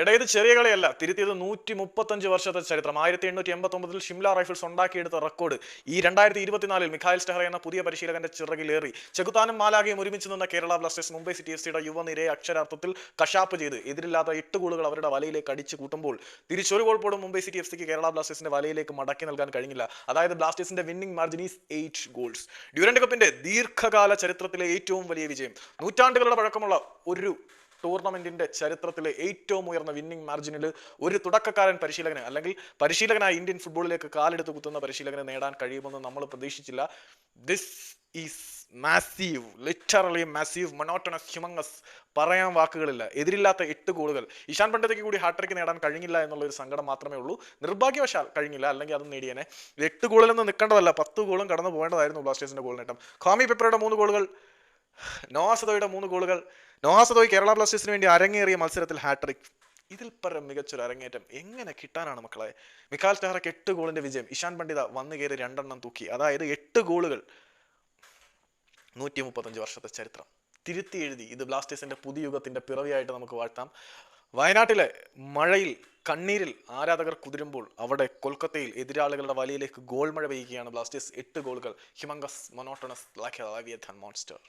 എടാ ഇത് ചെറിയ കളിയല്ല, തിരുത്തിയത് 135 വർഷത്തെ ചരിത്രം. 1889 ഷിംല റൈഫിൾസ് ഉണ്ടാക്കിയെടുത്ത റെക്കോർഡ് ഈ 2024 മിഖായൽ സ്റ്റെഹ്റ എന്ന പുതിയ പരിശീലകന്റെ ചിറകിലേറി. ചെകുത്താനും മാലാഖയും ഒരുമിച്ച് നിന്ന കേരള ബ്ലാസ്റ്റേഴ്സ് മുംബൈ സിറ്റി എഫ്.സിയുടെ യുവനിരയെ അക്ഷരാർത്ഥത്തിൽ കശാപ്പ് ചെയ്ത് എതിരില്ലാത്ത 8 ഗോളുകൾ അവരുടെ വലയിലേക്ക് അടിച്ചു കൂട്ടുമ്പോൾ തിരിച്ചൊരു ഗോൾ പോലും മുംബൈ സിറ്റി എഫ്.സിക്ക് കേരള ബ്ലാസ്റ്റേഴ്സിന്റെ വലയിലേക്ക് മടക്കി നൽകാൻ കഴിഞ്ഞില്ല. അതായത് ബ്ലാസ്റ്റേഴ്സിന്റെ winning margin is 8 goals. Durand കപ്പിന്റെ ദീർഘകാല ചരിത്രത്തിലെ ഏറ്റവും വലിയ വിജയം. നൂറ്റാണ്ടുകളുടെ പഴക്കമുള്ള ഒരു ടൂർണമെന്റിന്റെ ചരിത്രത്തിലെ ഏറ്റവും ഉയർന്ന വിന്നിംഗ് മാർജിനിൽ ഒരു തുടക്കക്കാരൻ പരിശീലകന്, അല്ലെങ്കിൽ പരിശീലകനായി ഇന്ത്യൻ ഫുട്ബോളിലേക്ക് കാലെടുത്ത് കുത്തുന്ന പരിശീലകനെ നേടാൻ കഴിയുമെന്ന് നമ്മൾ പ്രതീക്ഷിച്ചില്ല. This is massive, literally massive, monotonous, humongous, പറയാൻ വാക്കുകളില്ല. എതിരില്ലാത്ത 8 ഗോളുകൾ. ഇഷാൻ പണ്ഡിതയ്ക്ക് കൂടി ഹാട്രിക്ക് നേടാൻ കഴിഞ്ഞില്ല എന്നുള്ളൊരു സങ്കടം മാത്രമേ ഉള്ളൂ. നിർഭാഗ്യവശാൽ കഴിഞ്ഞില്ല, അല്ലെങ്കിൽ അത് നേടിയേനെ. 8 ഗോളിൽ നിന്ന് നിൽക്കേണ്ടതല്ല, 10 ഗോളും കടന്നു പോകേണ്ടതായിരുന്നു ബ്ലാസ്റ്റേഴ്സിന്റെ ഗോൾ നേട്ടം. ഖാമി പെപ്പറയുടെ 3 ഗോളുകൾ, നോഹ സദോയുടെ 3 ഗോളുകൾ. നോഹ സദോയ് കേരള ബ്ലാസ്റ്റേഴ്സിന് വേണ്ടി അരങ്ങേറിയ മത്സരത്തിൽ ഹാട്രിക്. ഇതിൽ പരം മികച്ചൊരു അരങ്ങേറ്റം എങ്ങനെ കിട്ടാനാണ് മക്കളെ? മിഖായൽ സ്റ്റെഹ്റയ്ക്ക് 8 ഗോളിന്റെ വിജയം. ഇഷാൻ പണ്ഡിത വന്നു കയറി 2 എണ്ണം തൂക്കി. അതായത് 8 ഗോളുകൾ. 135 വർഷത്തെ ചരിത്രം തിരുത്തി എഴുതി. ഇത് ബ്ലാസ്റ്റേഴ്സിന്റെ പുതിയ യുഗത്തിന്റെ പിറവിയായിട്ട് നമുക്ക് വാഴ്ത്താം. വയനാട്ടിലെ മഴയിൽ കണ്ണീരിൽ ആരാധകർ കുതിരുമ്പോൾ അവിടെ കൊൽക്കത്തയിൽ എതിരാളികളുടെ വലയിലേക്ക് ഗോൾ മഴ പെയ്യുകയാണ് ബ്ലാസ്റ്റേഴ്സ്. 8 ഗോളുകൾ. Humongous, monotonous, like a leviathan monster.